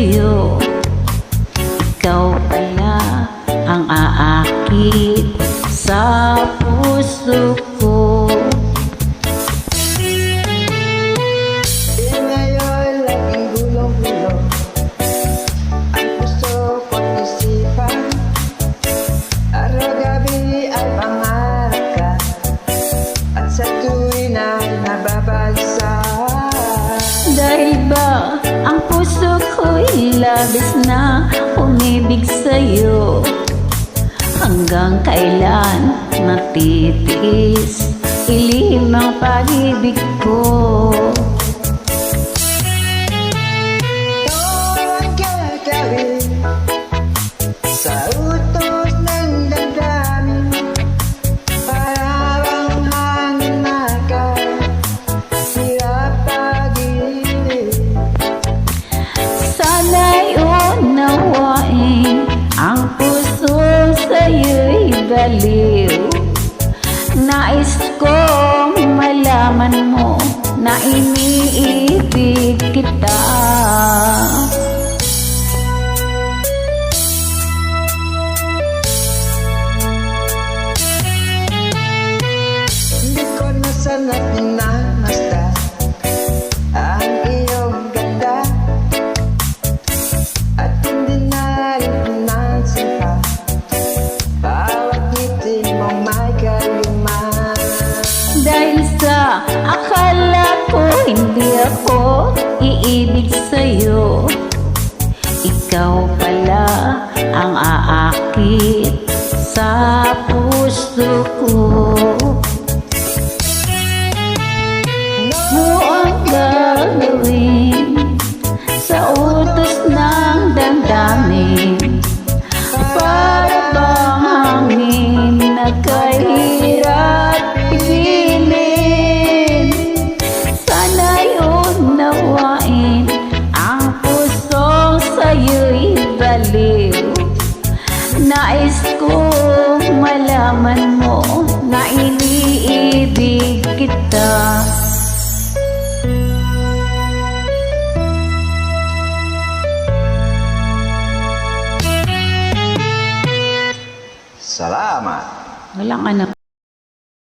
sa'yo. Ikaw pala ang aakit sa puso ko. Ngayon laging gulong-gulong ang puso ko't isipan. Araw-gabi ay pangarap ka, at sa tuwin ay nababalsa. Dahil ba ang puso ko'y labis na umibig sa'yo? Hanggang kailan matitiis ilihim ang pag-ibig ko? Ito ang gagawin sa utos ng damdamin, para bang hangin nakahirap pag-ibig. Sana'y unawain ang puso sa'yo'y baliw. Nais kong malaman mo na iniibig kita. Hindi ko na sana pinamasta ang iyong ganda, at hindi na rin pinansin pa bawat ngiti mong may kalima. Dahil sa akala ko hindi ako iibig sa'yo, ikaw pala ang aakit sa puso ko. Mo ang gagawin sa utos ng damdamin, para bang hangin na kahirap pipilin. Sana'y unawain ang pusong sa'yo'y baliw. Nais kong malaman mo na iniibig kita. Salamat. Walang anak.